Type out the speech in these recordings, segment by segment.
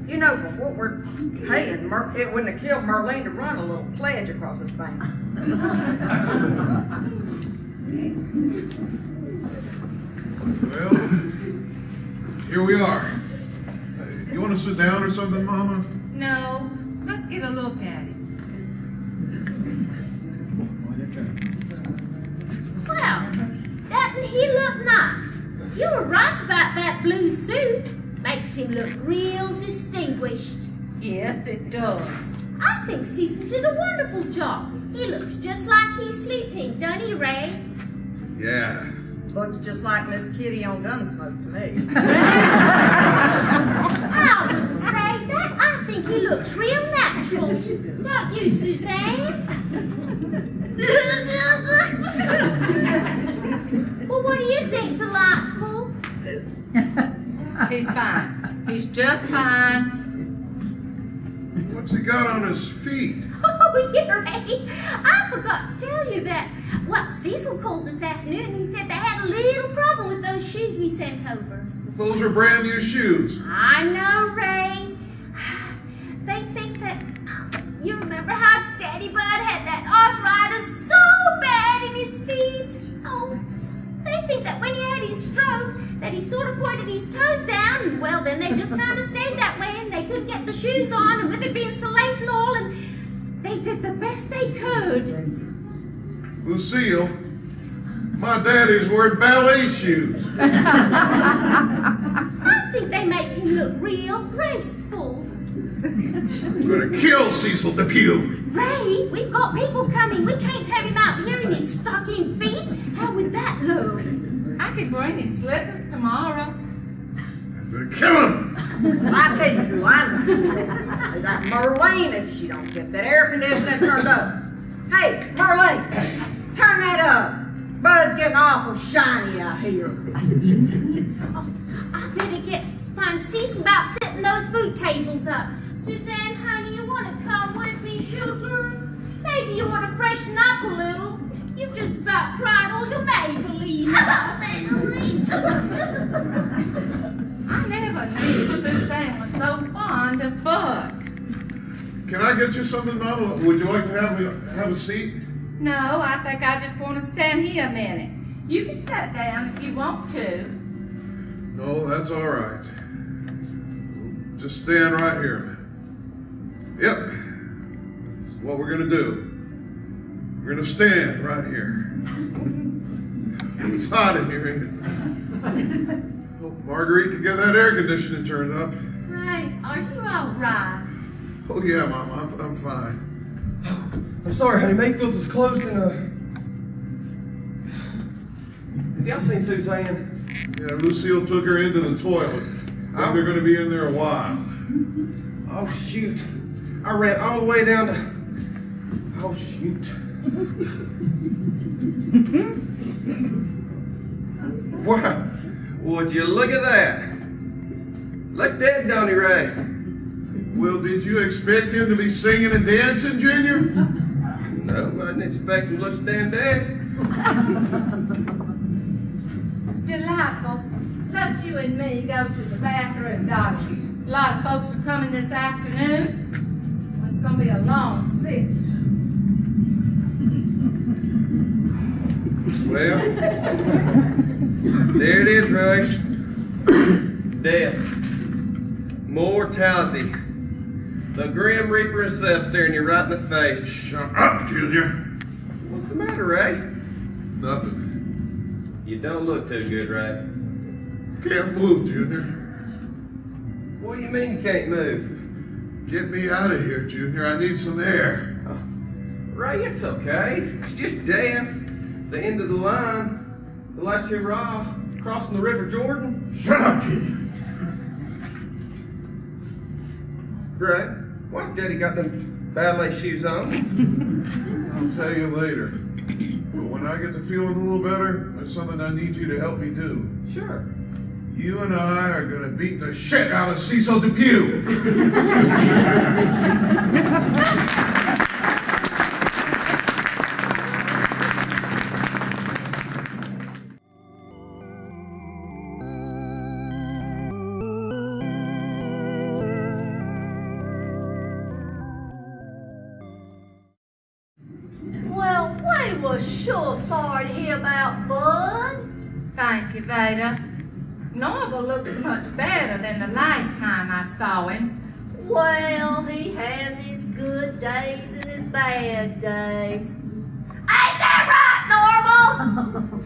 You know, for what we're paying, it wouldn't have killed Merlin to run a little pledge across his thing. Well, here we are. You want to sit down or something, Mama? No, let's get a look at it. Well, doesn't he look nice? You were right about that blue suit. Makes him look real distinguished. Yes, it does. I think Cecil did a wonderful job. He looks just like he's sleeping, doesn't he, Ray? Yeah. Looks just like Miss Kitty on Gunsmoke to me. I wouldn't say that. I think he looks real natural. Don't you, Suzanne? Well, what do you think, Delightful? He's fine. He's just fine. What's he got on his feet? Oh, yeah, Ray. I forgot to tell you that. Well, Cecil called this afternoon and he said they had a little problem with those shoes we sent over. Those are brand new shoes. I know, Ray. They think that... You remember how Daddy Bud had that arthritis so bad in his feet? Oh, they think that when he had his stroke, that he sort of pointed his toes down, and well, then they just kind of stayed that way, and they couldn't get the shoes on, and with it being so late and all, and they did the best they could. Lucille, my daddy's wearing ballet shoes. I think they make him look real graceful. I'm gonna kill Cecil Depew. Ray, we've got people coming. We can't have him out here in his stocking feet. How would that look? I could bring his slippers tomorrow. I'm gonna kill him. I tell you who I know. They got Merlin if she don't get that air conditioning turned up. Hey, Merlin, turn that up. Bud's getting awful shiny out here. I better find Cecil about setting those food tables up. Suzanne, honey, you want to come with me, sugar? Maybe you want to freshen up a little. You've just about cried all your Maybelline. Maybelline. I never knew Suzanne was so fond of Bud. Can I get you something, Mama? Would you like to have a seat? No, I think I just want to stand here a minute. You can sit down if you want to. No, that's all right. Just stand right here a minute. Yep. That's what we're going to do. We're going to stand right here. It's hot in here, ain't it? Hope Marguerite can get that air conditioning turned up. Ray, are you all right? Oh, yeah, Mama, I'm fine. I'm sorry, honey. Mayfield's is closed and, Have y'all seen Suzanne? Yeah, Lucille took her into the toilet. I think they're going to be in there a while. Oh, shoot. I ran all the way down to... Oh, shoot. Wow. Would you look at that? Looks dead, don't he, Ray? Well, did you expect him to be singing and dancing, Junior? No, I didn't expect him to look damn dead. Delightful. Let you and me go to the bathroom, Dottie. A lot of folks are coming this afternoon. It's going to be a long sit. Well, there it is, Ray. Death. Mortality. The Grim Reaper himself staring you right in the face. Shut up, Junior. What's the matter, Ray? Nothing. You don't look too good, Ray. Can't move, Junior. What do you mean you can't move? Get me out of here, Junior. I need some air. Oh, Ray, it's okay. It's just death. The end of the line. The last hurrah. Crossing the River Jordan. Shut up, kid. Ray, why's Daddy got them ballet shoes on? I'll tell you later. But when I get to feeling a little better, there's something I need you to help me do. Sure. You and I are going to beat the shit out of Cecil Depew. sure sorry to hear about Bud. Thank you, Veda. Norval looks much better than the last time I saw him. Well, he has his good days and his bad days. Ain't that right, Norval?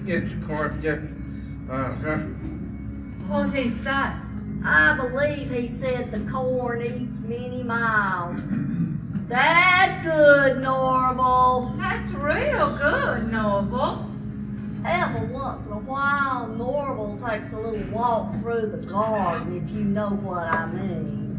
Yes, Court, yes. What'd he say? I believe he said the corn eats many miles. That's good, Norval. That's real good, Norval. Every once in a while, Norval takes a little walk through the garden, if you know what I mean.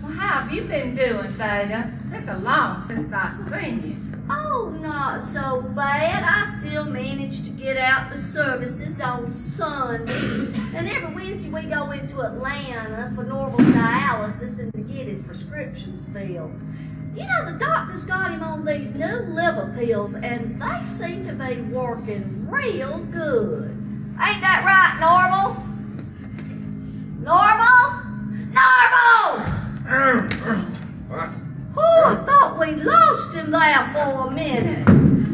Well, how have you been doing, Veda? It's a long since I've seen you. Oh, not so bad. I still manage to get out the services on Sunday. And every Wednesday we go into Atlanta for Norval's dialysis and to get his prescriptions filled. You know, the doctor's got him on these new liver pills, and they seem to be working real good. Ain't that right, Norval? Norval? Oh, I thought we'd lost him there for a minute.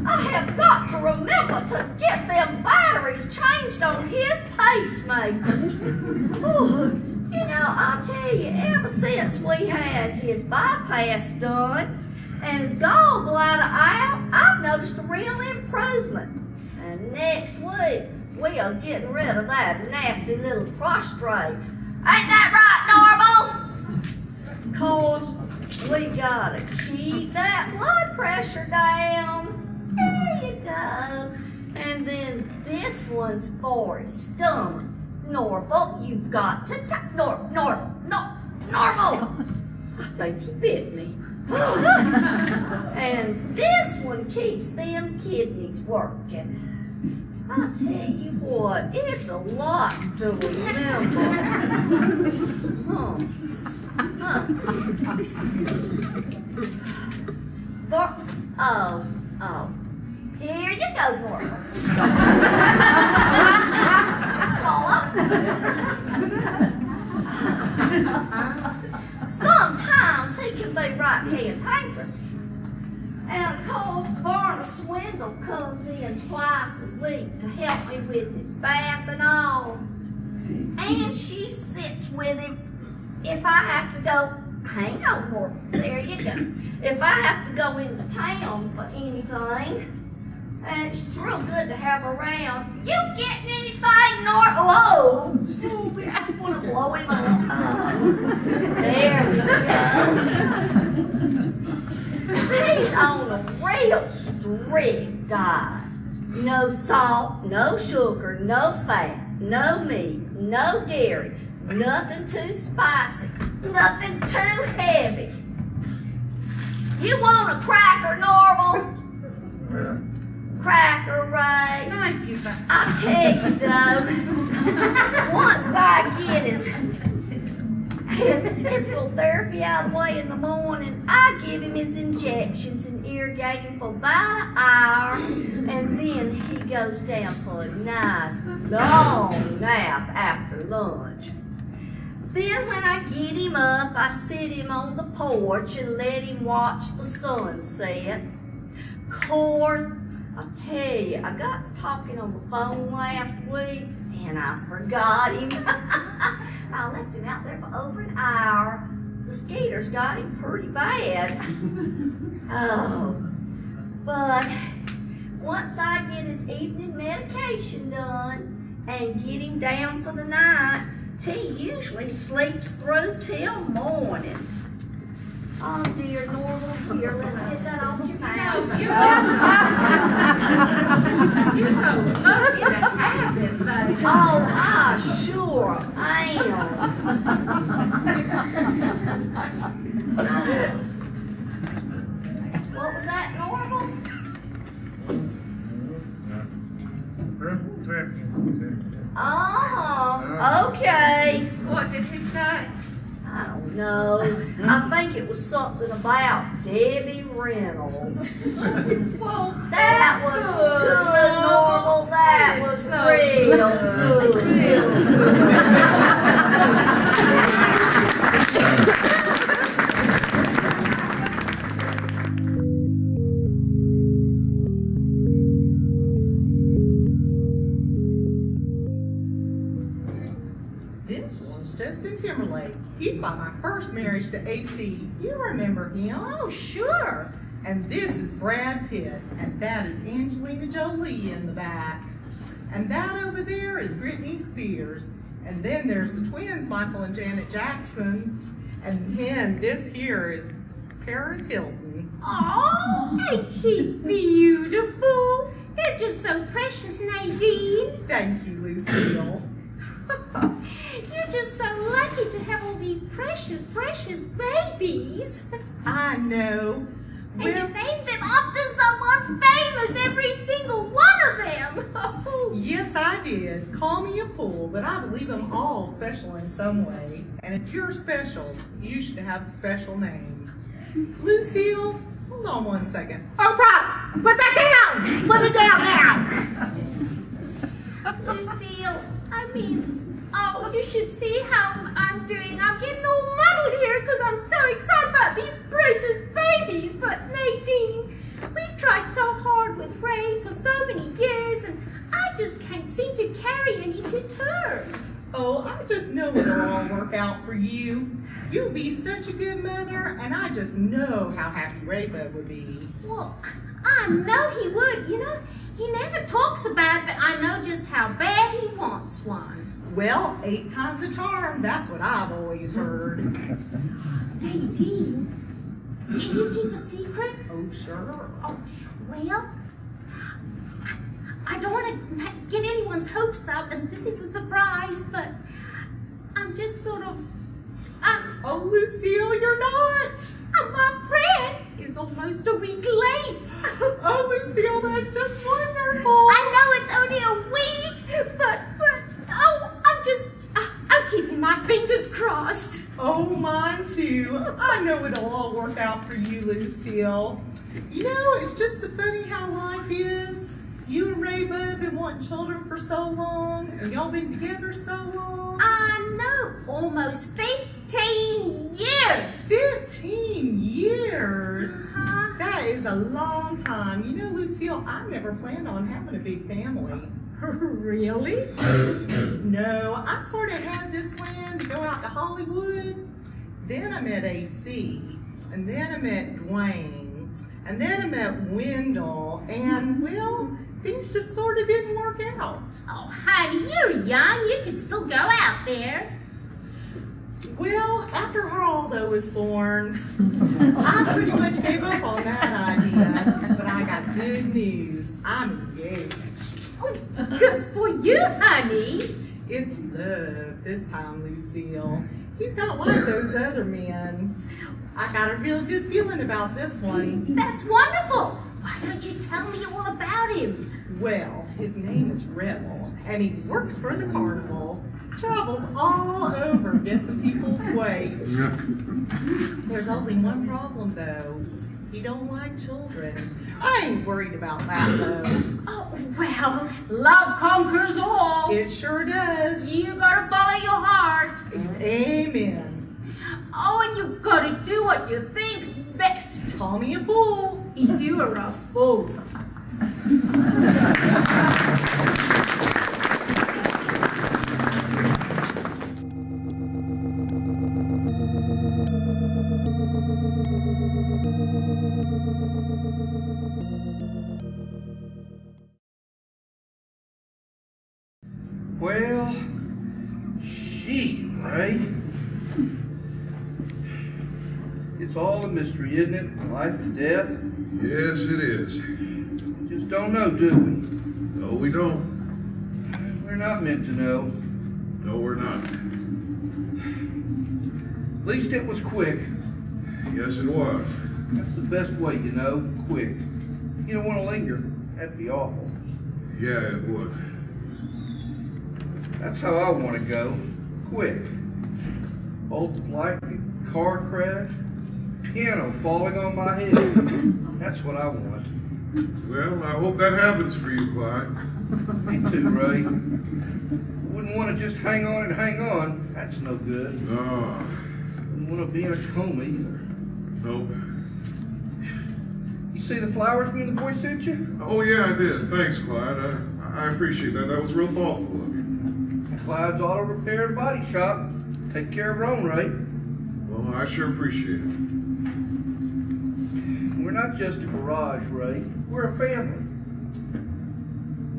I have got to remember to get them batteries changed on his pacemaker. Oh, you know, I'll tell you, ever since we had his bypass done and his gallbladder out, I've noticed a real improvement. And next week, we are getting rid of that nasty little prostrate. Ain't that right, Norval? Of course, we gotta keep that blood pressure down. There you go. And then this one's for his stomach. Norval, you've got to Norval. I think he bit me. And this one keeps them kidneys working. I'll tell you what, it's a lot to remember. Here you go, Norval. Sometimes he can be right cantankerous. And of course, Barney Swindle comes in twice a week to help me with his bath and all. And she sits with him if I have to go. Hang on, Norval. There you go. If I have to go into town for anything. And she's real good to have around. You getting anything, Norval? Whoa! I want to blow him up. There we go. He's on a real strict diet. No salt, no sugar, no fat, no meat, no dairy, nothing too spicy, nothing too heavy. You want a cracker, Norval? Cracker, Ray. Thank you, Veda. I'll tell you though, once I get his physical therapy out of the way in the morning, I give him his injections and irrigate him for about an hour, and then he goes down for a nice long nap after lunch. Then when I get him up, I sit him on the porch and let him watch the sunset. Of course, I'll tell you, I got to talking on the phone last week, and I forgot him. I left him out there for over an hour. The skeeters got him pretty bad. Oh, but once I get his evening medication done and get him down for the night, he usually sleeps through till morning. Oh dear, Norval, here, let's get that off your mouth. You're so lucky to have him, Veda. Oh, I sure am. What was that, Norval? Oh, okay. What did he say? I don't know. I think it was something about Debbie Reynolds. Well, That was good, Norval. That was real good. Real good. This one's Justin Timberlake. He's by my first marriage to AC. You remember him? Oh, sure. And this is Brad Pitt, and that is Angelina Jolie in the back. And that over there is Britney Spears. And then there's the twins, Michael and Janet Jackson. And then this here is Paris Hilton. Oh, ain't she beautiful? They're just so precious, Nadine. Thank you, Lucille. You're just so lucky to have all these precious, precious babies. I know. And you named them after someone famous, every single one of them. Oh. Yes, I did. Call me a fool, but I believe them all special in some way. And if you're special, you should have a special name. Lucille, hold on one second. Oh, right! Put that down! Put it down now! Lucille, oh, you should see how I'm doing. I'm getting all muddled here because I'm so excited about these precious babies. But Nadine, we've tried so hard with Ray for so many years, and I just can't seem to carry any to term. Oh, I just know it'll all work out for you. You'll be such a good mother, and I just know how happy Raybud would be. Well, I know he would. You know, he never talks about it, but I know just how bad he wants one. Well, 8 times a charm, that's what I've always heard. Nadine, can you keep a secret? Oh, sure. Oh, well, I don't want to get anyone's hopes up, and this is a surprise, but I'm just sort of, Oh, Lucille, you're not. my friend is almost a week late. Oh, Lucille, that's just wonderful. I know it's only a week, but, oh, I'm keeping my fingers crossed. Oh, mine too. I know it'll all work out for you, Lucille. You know, it's just so funny how life is. You and Raybud have been wanting children for so long, and y'all been together so long. I know, almost 15 years. 15 years? Uh-huh. That is a long time. You know, Lucille, I never planned on having a big family. Really? No, I sort of had this plan to go out to Hollywood. Then I met AC, and then I met Dwayne, and then I met Wendell, and, well, things just sort of didn't work out. Oh, honey, you're young. You can still go out there. Well, after Geraldo was born, I pretty much gave up on that idea, but I got good news. I'm engaged. Oh, good for you, honey. It's love this time, Lucille. He's not like those other men. I got a real good feeling about this one. That's wonderful. Why don't you tell me all about him? Well, his name is Rebel, and he works for the carnival. Travels all over guessing people's weight. There's only one problem, though. He don't like children. I ain't worried about that, though. Oh, well, love conquers all. It sure does. You gotta follow your heart. Amen. Oh, and you gotta do what you think's best. Call me a fool. You're a fool. Well, gee, Ray. It's all a mystery, isn't it? Life and death. Yes, it is. We just don't know, do we? No, we don't. We're not meant to know. No, we're not. At least it was quick. Yes, it was. That's the best way, you know, quick. You don't want to linger. That'd be awful. Yeah, it would. That's how I want to go. Quick. Bolt of lightning, car crash, piano falling on my head. That's what I want. Well, I hope that happens for you, Clyde. Me too, Ray. Wouldn't want to just hang on and hang on. That's no good. No. Wouldn't want to be in a coma either. Nope. You see the flowers me and the boy sent you? Oh, yeah, I did. Thanks, Clyde. I appreciate that. That was real thoughtful of you. Clyde's Auto Repair and Body Shop. Take care of her own, Ray. Well, I sure appreciate it. We're not just a garage, Ray. We're a family.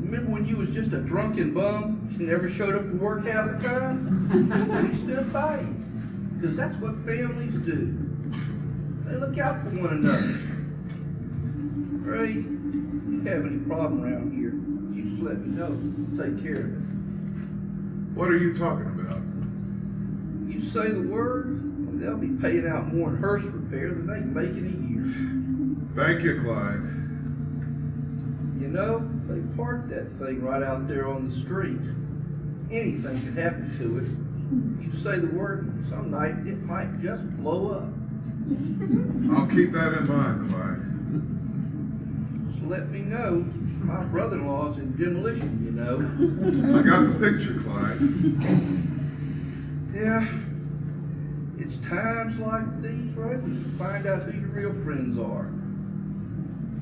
Remember when you was just a drunken bum and never showed up for work half the time? We stood by you. Because that's what families do. They look out for one another. Ray, if you have any problem around here, you just let me know. Take care of it. What are you talking about? You say the word, and they'll be paying out more in hearse repair than they can make in a year. Thank you, Clyde. You know, they parked that thing right out there on the street. Anything could happen to it. You say the word, some night it might just blow up. I'll keep that in mind, Clyde. Just let me know. My brother-in-law's in demolition, you know. I got the picture, Clyde. Yeah. It's times like these, right, when you find out who your real friends are.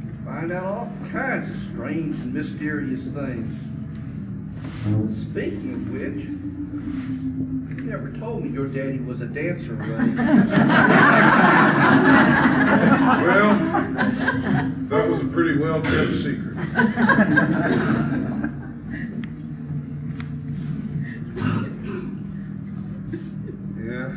You find out all kinds of strange and mysterious things. Speaking of which, you never told me your daddy was a dancer, Ray. Well, that was a pretty well-kept secret. Yeah.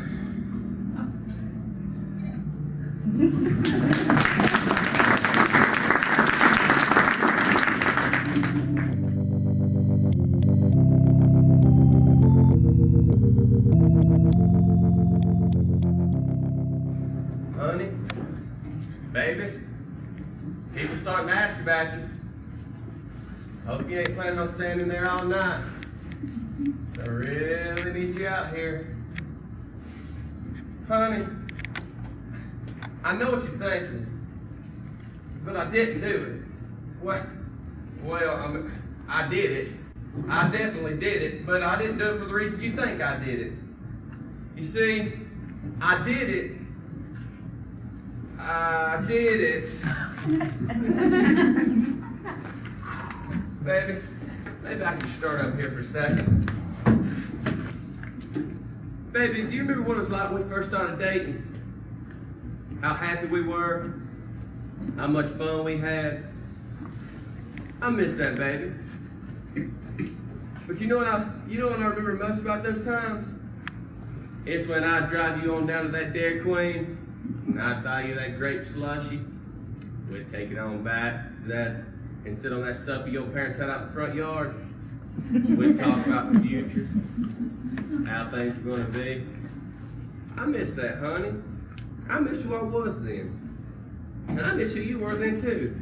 Honey, baby, people starting to ask about you. Hope you ain't planning on standing there all night. I really need you out here. Honey, I know what you're thinking, but I didn't do it. Well, I did it. I definitely did it, but I didn't do it for the reasons you think I did it. You see, I did it. Baby, maybe I can start up here for a second. Baby, do you remember what it was like when we first started dating? How happy we were? How much fun we had? I miss that, baby. But you know what I remember most about those times? It's when I'd drive you on down to that Dairy Queen, and I'd buy you that grape slushy. We'd take it on back to that and sit on that stuff your parents had out in the front yard. We'd talk about the future, how things were going to be. I miss that, honey. I miss who I was then. And I miss who you were then, too.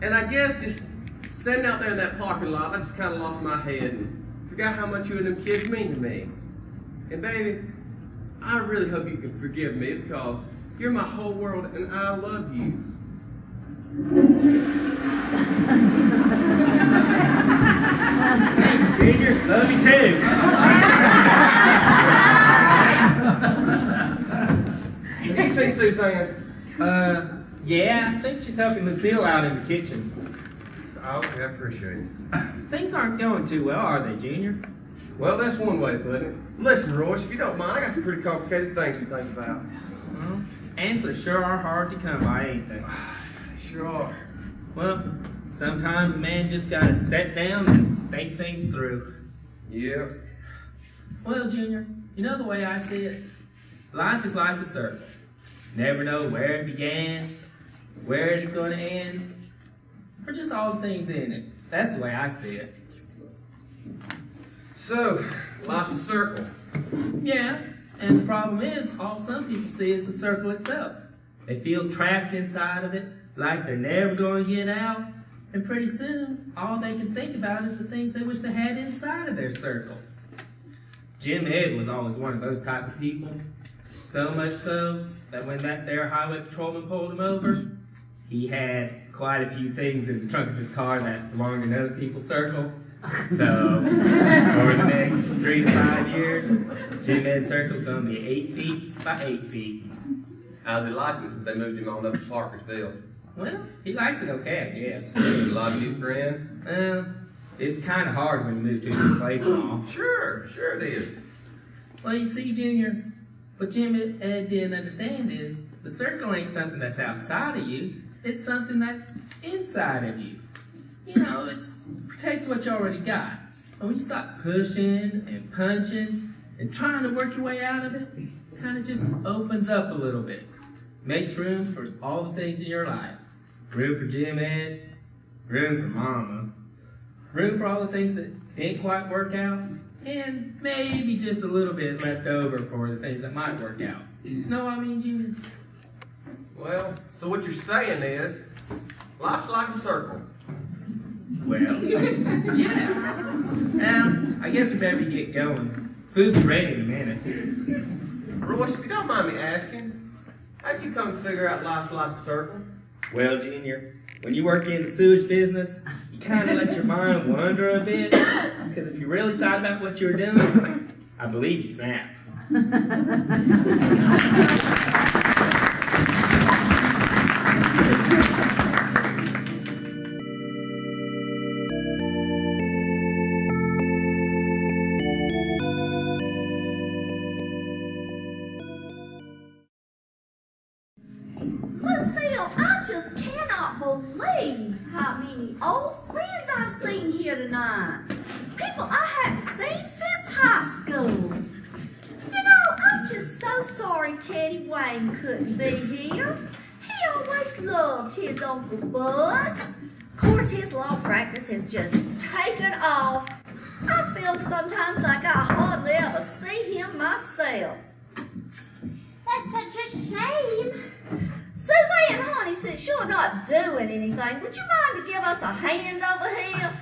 And I guess just standing out there in that parking lot, I just kind of lost my head and forgot how much you and them kids mean to me. And baby, I really hope you can forgive me because you're my whole world and I love you. Thanks, Junior. Love you too. Have you seen Suzanne? Yeah, I think she's helping Lucille out in the kitchen. Okay, I appreciate it. Things aren't going too well, are they, Junior? Well, that's one way of putting it. Listen, Royce, if you don't mind, I got some pretty complicated things to think about. Well, answers sure are hard to come by, ain't they? Sure are. Well, sometimes a man just gotta sit down and think things through. Yeah. Well, Junior, you know the way I see it? Life is like a circle. Never know where it began, where it's going to end, or just all the things in it. That's the way I see it. So, life's a circle. Yeah, and the problem is, all some people see is the circle itself. They feel trapped inside of it, like they're never going to get out, and pretty soon, all they can think about is the things they wish they had inside of their circle. Jim Ed was always one of those type of people. So much so that when that there highway patrolman pulled him over, he had quite a few things in the trunk of his car that belonged in other people's circle. So, over the next 3 to 5 years, Jim Ed's circle's going to be 8 feet by 8 feet. How's he liking it since they moved him on up to Parkersville? Well, he likes it okay, I guess. A lot of new friends. Well, it's kind of hard when you move to a new place and all. Sure it is. Well, you see, Junior, what Jim and Ed didn't understand is the circle ain't something that's outside of you. It's something that's inside of you. You know, it protects what you already got. And when you stop pushing and punching and trying to work your way out of it, it kind of just opens up a little bit. Makes room for all the things in your life. Room for Jim, Ed. Room for Mama. Room for all the things that didn't quite work out. And maybe just a little bit left over for the things that might work out. Know what I mean, Junior? Well, so what you're saying is, life's like a circle. Well, yeah. Well, I guess we better get going. Food's ready in a minute. Royce, if you don't mind me asking, how'd you come to figure out life's like a circle? Well, Junior, when you work in the sewage business, you kind of let your mind wander a bit, because if you really thought about what you were doing, I believe you snapped. Lucille, I just cannot believe how many old friends I've seen here tonight. People I haven't seen since high school. You know, I'm just so sorry Teddy Wayne couldn't be here. He always loved his Uncle Bud. Of course, his law practice has just taken off. I feel sometimes like I hardly ever see him myself. That's such a shame. Suzanne, honey, since you're not doing anything, would you mind to give us a hand over here?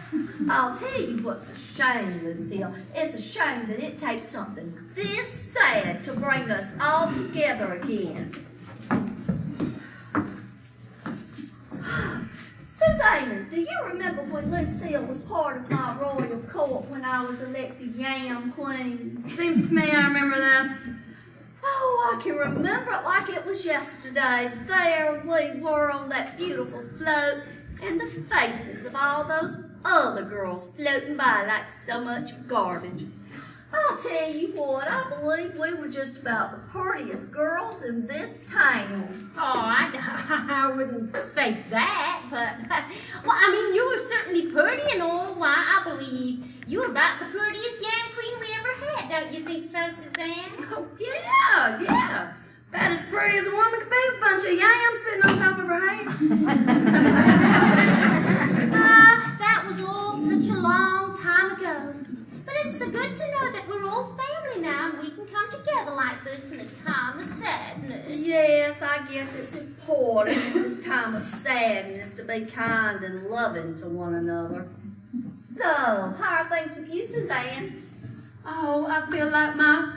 I'll tell you what's a shame, Lucille. It's a shame that it takes something this sad to bring us all together again. Suzanne, do you remember when Lucille was part of my royal court when I was elected Yam Queen? Seems to me I remember that. Oh, I can remember it like it was yesterday. There we were on that beautiful float, and the faces of all those other girls floating by like so much garbage. I'll tell you what, I believe we were just about the prettiest girls in this town. Oh, I wouldn't say that, but, well, I mean, you were certainly pretty and all. Why, I believe you were about the prettiest young queen we ever had. Don't you think so, Suzanne? Oh, yeah. About as pretty as a woman could be with a bunch of yams sitting on top of her head. That was all such a long time ago. But it's so good to know that we're all family now and we can come together like this in a time of sadness. Yes, I guess it's important in this time of sadness to be kind and loving to one another. So, how are things with you, Suzanne? Oh, I feel like my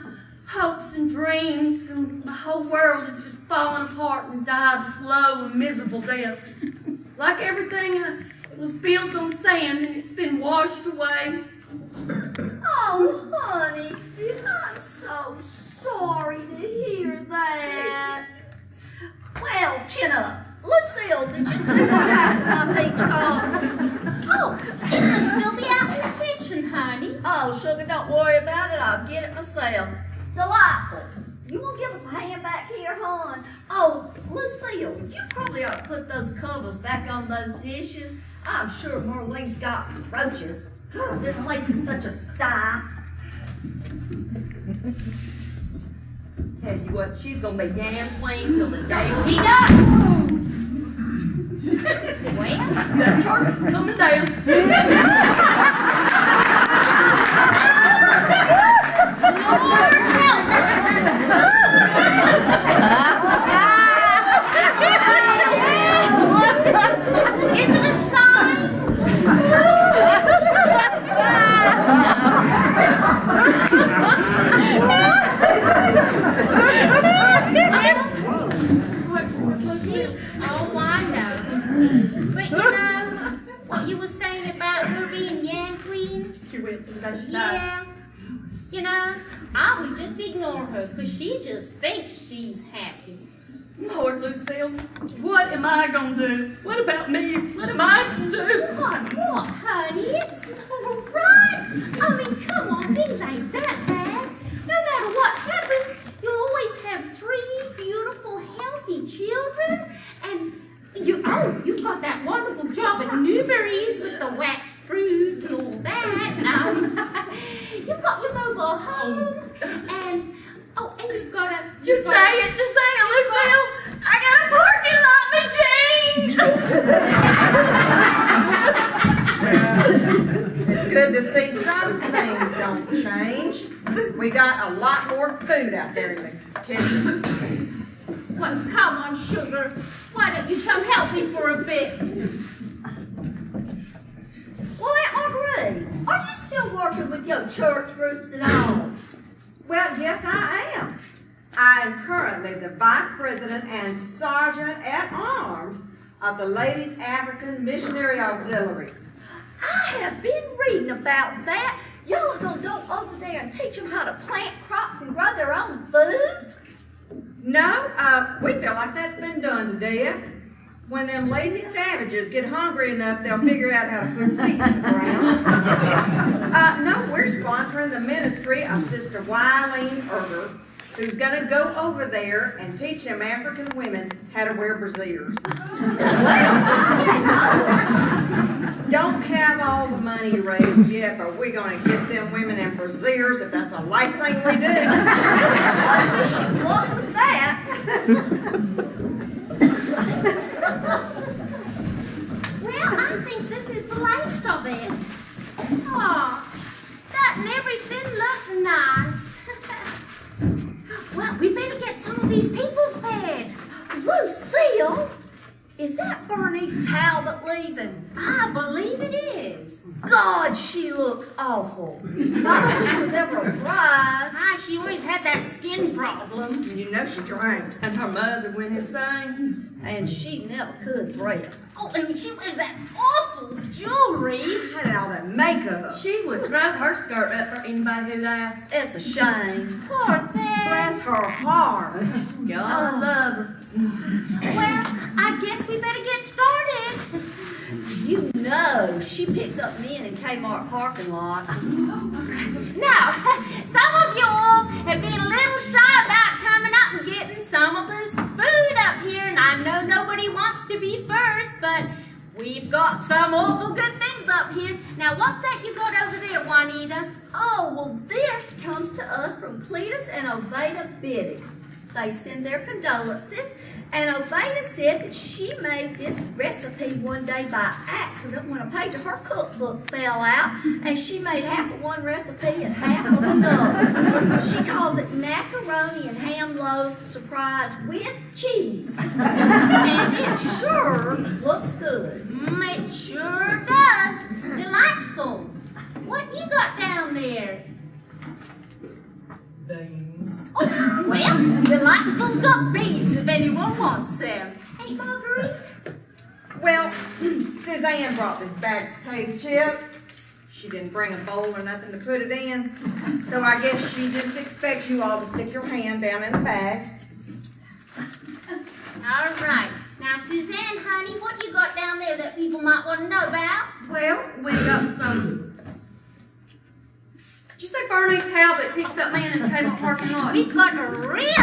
hopes and dreams and the whole world is just falling apart and died a slow and miserable death. Like everything, it was built on sand and it's been washed away. Oh, honey, I'm so sorry to hear that. Well, chin up. Lucille, did you see what happened to my peach cobbler? Oh, it must still be out in the kitchen, honey. Oh, sugar, don't worry about it. I'll get it myself. Delightful. You want to give us a hand back here, hon? Oh, Lucille, you probably ought to put those covers back on those dishes. I'm sure Marlene's got roaches. This place is such a sty. Tell you what, she's gonna be yam queen till the day she dies. Well, The church is coming down. Lord help us! Is it a sign? Oh, I know. But you know, what you were saying about her being Yan Queen? She went to the day she dies. Yeah. You know, I would just ignore her because she just thinks she's happy. Lord, Lucille, what am I gonna do? What about me? What am I gonna do? What, honey? It's I mean, come on, things ain't that bad. No matter what happens, you'll always have 3 beautiful, healthy children. And you've got that wonderful job at Newberry's with the wax fruit and all that. You've got your mobile home, and you've got a... Just say it, Lucille. I got a parking lot machine. It's good to see some things don't change. We got a lot more food out there in the kitchen. Well, come on, sugar. Why don't you come help me for a bit? Well, Aunt Marguerite, are you still working with your church groups and all? Well, yes, I am. I am currently the Vice President and Sergeant at Arms of the Ladies African Missionary Auxiliary. I have been reading about that. Y'all are going to go over there and teach them how to plant crops and grow their own food? No, we feel like that's been done to death. When them lazy savages get hungry enough, they'll figure out how to put seed in the ground. No, we're sponsoring the ministry of Sister Wileen Erger, who's going to go over there and teach them African women how to wear brassieres. Don't have all the money raised yet, but we're going to get them women in brassieres if that's the last thing we do. I wish you luck with that. Well, I think this is the last of it. Aw, doesn't everything look nice? Well, we better get some of these people fed. Lucille, is that Bernice Talbot leaving? I believe it is. God, she looks awful. Not that she was ever a prize. She always had that skin problem. You know she drinks. And her mother went insane. And she never could dress. Oh, and she wears that awful jewelry. How did all that makeup? She would throw her skirt up for anybody who'd ask. It's a shame. Poor thing. Bless her heart. God love her. Well, I guess we better get started. You know, she picks up men in Kmart parking lot. Now, some of y'all have been a little shy about coming up and getting some of this food up here, and I know nobody wants to be first, but we've got some awful good things up here. Now, what's that you got over there, Juanita? Oh, well, this comes to us from Cletus and Oveda Biddy. They send their condolences, and Oveda said that she made this recipe one day by accident when a page of her cookbook fell out, and she made half of one recipe and half of another. She calls it macaroni and ham loaf surprise with cheese, and it sure looks good. It sure does. Delightful. What you got down there? Beans. Oh, well, Delightful's got beans if anyone wants them. Hey, Marguerite? Well, Suzanne brought this bag of potato chips. She didn't bring a bowl or nothing to put it in. So I guess she just expects you all to stick your hand down in the bag. All right. Now, Suzanne, honey, what you got down there that people might want to know about? Well, we got some. Did you say Bernice Talbot picks up man in the Kmart parking lot? We've got a real